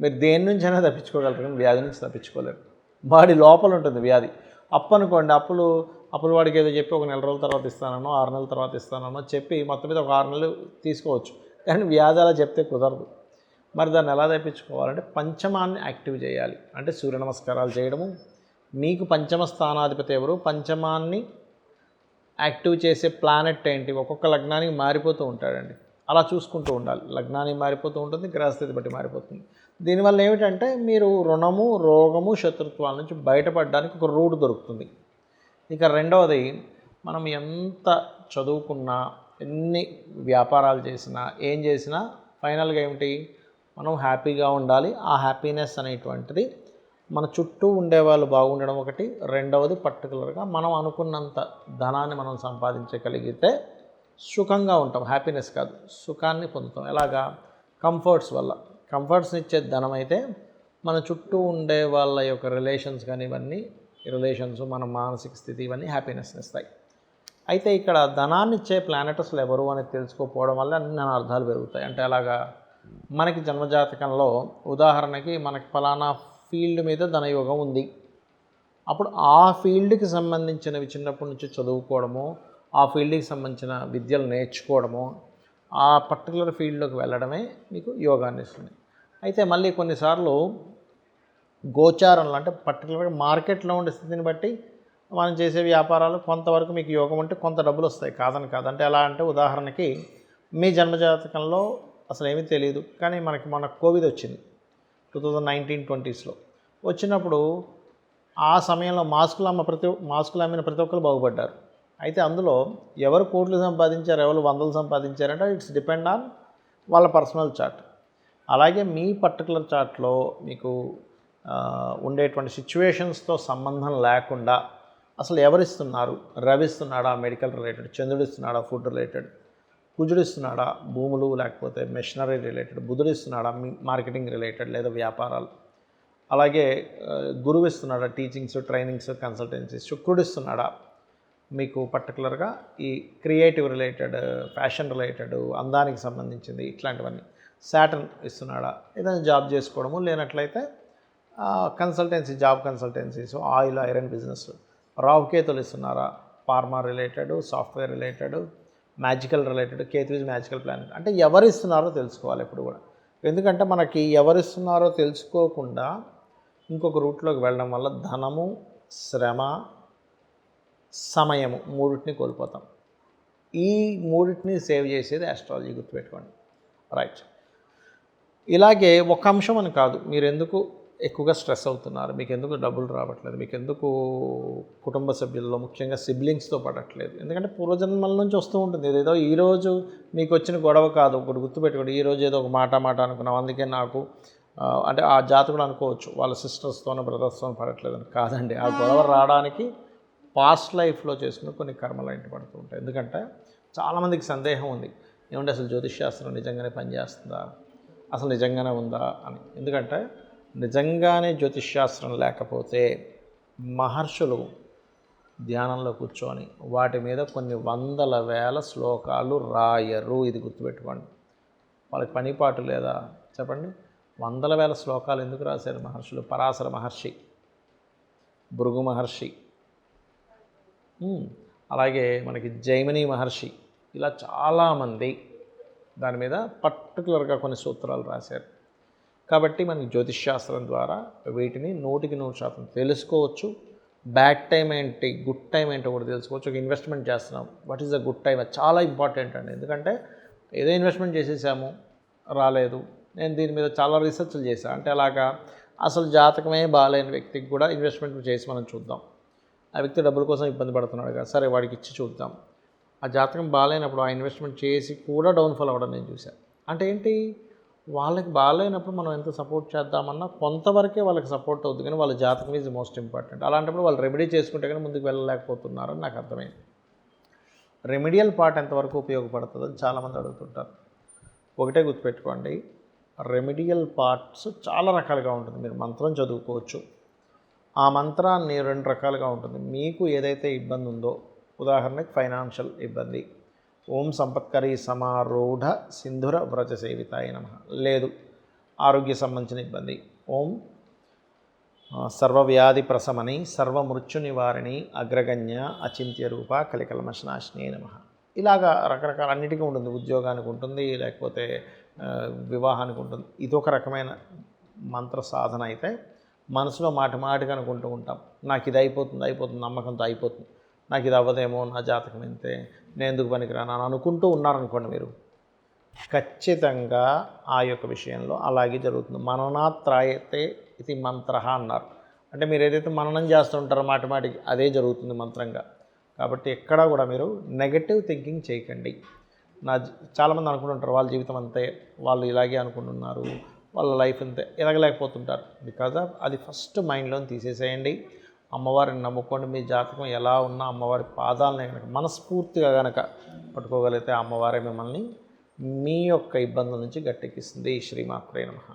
మీరు దేని నుంచైనా తప్పించుకోగలరు కానీ వ్యాధి నుంచి తప్పించుకోలేరు. వాడి లోపల ఉంటుంది వ్యాధి. అప్పు అనుకోండి, అప్పులు వాడికి ఏదో చెప్పి ఒక 4 రోజుల తర్వాత ఇస్తానో 6 నెలల తర్వాత ఇస్తానో చెప్పి మొత్తం మీద ఒక 6 నెలలు తీసుకోవచ్చు, కానీ వ్యాధి అలా చెప్తే కుదరదు. మరి దాన్ని ఎలా తప్పించుకోవాలంటే పంచమాన్ని యాక్టివ్ చేయాలి. అంటే సూర్య నమస్కారాలు చేయడము, మీకు పంచమ స్థానాధిపతి ఎవరు, పంచమాన్ని యాక్టివ్ చేసే ప్లానెట్ ఏంటి, ఒక్కొక్క లగ్నానికి మారిపోతూ ఉంటాడండి, అలా చూసుకుంటూ ఉండాలి. లగ్నానికి మారిపోతూ ఉంటుంది, గ్రహస్థితి బట్టి మారిపోతుంది. దీనివల్ల ఏమిటంటే మీరు రుణము, రోగము, శత్రుత్వాల నుంచి బయటపడడానికి ఒక రూట్ దొరుకుతుంది. ఇక రెండవది, మనం ఎంత చదువుకున్నా, ఎన్ని వ్యాపారాలు చేసినా, ఏం చేసినా ఫైనల్గా ఏమిటి, మనం హ్యాపీగా ఉండాలి. ఆ హ్యాపీనెస్ అనేటువంటిది మన చుట్టూ ఉండేవాళ్ళు బాగుండడం ఒకటి, రెండవది పర్టికులర్గా మనం అనుకున్నంత ధనాన్ని మనం సంపాదించగలిగితే సుఖంగా ఉంటాం. హ్యాపీనెస్ కాదు, సుఖాన్ని పొందుతాం. ఎలాగా, కంఫర్ట్స్ వల్ల. కంఫర్ట్స్ని ఇచ్చే ధనం అయితే మన చుట్టూ ఉండే వాళ్ళ యొక్క రిలేషన్స్ కానీ ఇవన్నీ రిలేషన్స్, మన మానసిక స్థితి ఇవన్నీ హ్యాపీనెస్ని ఇస్తాయి. అయితే ఇక్కడ ధనాన్ని ఇచ్చే ప్లానెటస్లు ఎవరు అని తెలుసుకోకపోవడం వల్ల అన్ని అర్థాలు పెరుగుతాయి. అంటే అలాగా మనకి జన్మజాతకంలో ఉదాహరణకి మనకి ఫలానా ఫీల్డ్ మీద ధనయోగం ఉంది, అప్పుడు ఆ ఫీల్డ్కి సంబంధించినవి చిన్నప్పటి నుంచి చదువుకోవడము, ఆ ఫీల్డ్కి సంబంధించిన విద్యలు నేర్చుకోవడము, ఆ పర్టికులర్ ఫీల్డ్లోకి వెళ్ళడమే మీకు యోగాన్ని ఇస్తుంది. అయితే మళ్ళీ కొన్నిసార్లు గోచారంలో అంటే పర్టికులర్గా మార్కెట్లో ఉండే స్థితిని బట్టి మనం చేసే వ్యాపారాలు కొంతవరకు మీకు యోగం ఉంటే కొంత డబ్బులు వస్తాయి, కాదని కాదు. అంటే ఎలా అంటే ఉదాహరణకి మీ జన్మజాతకంలో అసలు ఏమీ తెలియదు, కానీ మన కోవిడ్ వచ్చింది 2019-20 వచ్చినప్పుడు ఆ సమయంలో మాస్కులు అమ్మిన ప్రతి ఒక్కరు బాగుపడ్డారు. అయితే అందులో ఎవరు కోట్లు సంపాదించారు, ఎవరు వందలు సంపాదించారంటే ఇట్స్ డిపెండ్ ఆన్ వాళ్ళ పర్సనల్ చార్ట్. అలాగే మీ పర్టికులర్ చార్ట్లో మీకు ఉండేటువంటి సిచ్యువేషన్స్తో సంబంధం లేకుండా అసలు ఎవరిస్తున్నారు, రవి ఇస్తున్నాడా మెడికల్ రిలేటెడ్, చంద్రుడు ఇస్తున్నాడా ఫుడ్ రిలేటెడ్, కుజుడు ఇస్తున్నాడా భూములు లేకపోతే మెషినరీ రిలేటెడ్, బుధుడు ఇస్తున్నాడా మార్కెటింగ్ రిలేటెడ్ లేదా వ్యాపారాలు, అలాగే గురువు ఇస్తున్నాడా టీచింగ్స్, ట్రైనింగ్స్, కన్సల్టెన్సీస్, శుక్రుడు ఇస్తున్నాడా మీకు పర్టికులర్గా ఈ క్రియేటివ్ రిలేటెడ్, ఫ్యాషన్ రిలేటెడ్, అందానికి సంబంధించింది ఇట్లాంటివన్నీ, సాటర్న్ ఇస్తున్నాడా, ఏదైనా జాబ్ చేసుకోవడము, లేనట్లయితే consultancy, job consultancies, oil iron business, రావుకేతులు ఇస్తున్నారా, pharma related, software related, magical related, Ketu is magical planet. అంటే ఎవరిస్తున్నారో తెలుసుకోవాలి ఎప్పుడు కూడా. ఎందుకంటే మనకి ఎవరిస్తున్నారో తెలుసుకోకుండా ఇంకొక రూట్లోకి వెళ్ళడం వల్ల ధనము, శ్రమ, సమయము మూడింటిని కోల్పోతాం. ఈ మూడింటిని సేవ్ చేసేది ఆస్ట్రాలజీ, గుర్తుపెట్టుకోండి. రైట్. ఇలాగే ఒక అంశం అని కాదు, మీరు ఎందుకు ఎక్కువగా స్ట్రెస్ అవుతున్నారు, మీకు ఎందుకు డబ్బులు రావట్లేదు, మీకు ఎందుకు కుటుంబ సభ్యుల్లో ముఖ్యంగా సిబ్లింగ్స్తో పడట్లేదు, ఎందుకంటే పూర్వజన్మల నుంచి వస్తూ ఉంటుంది. ఏదో ఈరోజు మీకు వచ్చిన గొడవ కాదు, ఒకటి గుర్తుపెట్టుకోండి. ఈరోజు ఏదో ఒక మాట అనుకున్నాం, అందుకే నాకు అంటే ఆ జాతకుడు అనుకోవచ్చు వాళ్ళ సిస్టర్స్తోనో బ్రదర్స్తోనో పడట్లేదని. కాదండి, ఆ గొడవ రావడానికి పాస్ట్ లైఫ్లో చేసుకుని కొన్ని కర్మలు ఇంటి పడుతూ ఉంటాయి. ఎందుకంటే చాలామందికి సందేహం ఉంది, ఏమంటే అసలు జ్యోతిష్శాస్త్రం నిజంగానే పనిచేస్తుందా, అసలు నిజంగానే ఉందా అని. ఎందుకంటే నిజంగానే జ్యోతిష్శాస్త్రం లేకపోతే మహర్షులు ధ్యానంలో కూర్చొని వాటి మీద కొన్ని వందల వేల శ్లోకాలు రాయరు. ఇది గుర్తుపెట్టుకోండి. వాళ్ళకి పనిపాటు లేదా చెప్పండి? వందల వేల శ్లోకాలు ఎందుకు రాశారు మహర్షులు? పరాశర మహర్షి, భృగు మహర్షి, అలాగే మనకి జైమిని మహర్షి, ఇలా చాలామంది దాని మీద పర్టికులర్గా కొన్ని సూత్రాలు రాశారు. కాబట్టి మనకి జ్యోతిష్శాస్త్రం ద్వారా వీటిని 100% తెలుసుకోవచ్చు. బ్యాడ్ టైం ఏంటి, గుడ్ టైం ఏంటో కూడా తెలుసుకోవచ్చు. ఒక ఇన్వెస్ట్మెంట్ చేస్తున్నాం, what is the good time, అది చాలా ఇంపార్టెంట్ అండి. ఎందుకంటే ఏదో ఇన్వెస్ట్మెంట్ చేసేసాము, రాలేదు. నేను దీని మీద చాలా రీసెర్చ్లు చేశాను. అంటే అలాగా అసలు జాతకమే బాగాలేని వ్యక్తికి కూడా ఇన్వెస్ట్మెంట్ చేసి మనం చూద్దాం. ఆ వ్యక్తి డబ్బుల కోసం ఇబ్బంది పడుతున్నాడు కదా, సరే వాడికి ఇచ్చి చూద్దాం. ఆ జాతకం బాగాలేనప్పుడు ఆ ఇన్వెస్ట్మెంట్ చేసి కూడా డౌన్ఫాల్ అవ్వడం నేను చూశాను. అంటే ఏంటి, వాళ్ళకి బాగాలేనప్పుడు మనం ఎంత సపోర్ట్ చేద్దామన్నా కొంతవరకే వాళ్ళకి సపోర్ట్ అవుతుంది, కానీ వాళ్ళ జాతకం ఈజ్ మోస్ట్ ఇంపార్టెంట్. అలాంటప్పుడు వాళ్ళు రెమెడీ చేసుకుంటే కానీ ముందుకు వెళ్ళలేకపోతున్నారని నాకు అర్థమైంది. రెమెడియల్ పార్ట్ ఎంతవరకు ఉపయోగపడుతుందని చాలామంది అడుగుతుంటారు. ఒకటే గుర్తుపెట్టుకోండి, రెమెడియల్ పార్ట్స్ చాలా రకాలుగా ఉంటుంది. మీరు మంత్రం చదువుకోవచ్చు, ఆ మంత్రాన్ని 2 రకాలుగా ఉంటుంది. మీకు ఏదైతే ఇబ్బంది ఉందో, ఉదాహరణకి ఫైనాన్షియల్ ఇబ్బంది, ఓం సంపత్కరీ సమారూఢ సింధుర వ్రజ సేవితాయ నమః. లేదు ఆరోగ్య సంబంధించిన ఇబ్బంది, ఓం సర్వవ్యాధి ప్రశమని సర్వమృత్యు నివారిణి అగ్రగణ్య అచింత్య రూప కలికల్మషనాశినే నమః. ఇలాగా రకరకాల అన్నిటికీ ఉంటుంది. ఉద్యోగానికి ఉంటుంది, లేకపోతే వివాహానికి ఉంటుంది. ఇదొక రకమైన మంత్ర సాధన. అయితే మనసులో మాటిగా అనుకుంటూ ఉంటాం, నాకు ఇది అయిపోతుంది నమ్మకంతో అయిపోతుంది, నాకు ఇది అవ్వదేమో, నా జాతకం ఇంతే, నేను ఎందుకు పనికిరాను అని అనుకుంటూ ఉన్నారనుకోండి, మీరు ఖచ్చితంగా ఆ యొక్క విషయంలో అలాగే జరుగుతుంది. మననాత్రాయతే ఇది మంత్ర అన్నారు. అంటే మీరు ఏదైతే మననం చేస్తుంటారో మాటికి అదే జరుగుతుంది మంత్రంగా. కాబట్టి ఎక్కడా కూడా మీరు నెగటివ్ థింకింగ్ చేయకండి. చాలామంది అనుకుంటుంటారు వాళ్ళ జీవితం అంతే, వాళ్ళు ఇలాగే అనుకుంటున్నారు, వాళ్ళ లైఫ్ అంతే, ఎదగలేకపోతుంటారు. బికాజ్ ఆఫ్ అది ఫస్ట్ మైండ్లో తీసేసేయండి. అమ్మవారిని నమ్ముకోండి. మీ జాతకం ఎలా ఉన్నా అమ్మవారి పాదాలని కనుక మనస్ఫూర్తిగా కనుక పట్టుకోగలిగితే అమ్మవారే మిమ్మల్ని మీ యొక్క ఇబ్బందుల నుంచి గట్టెక్కిస్తుంది. శ్రీమాత్రే నమః.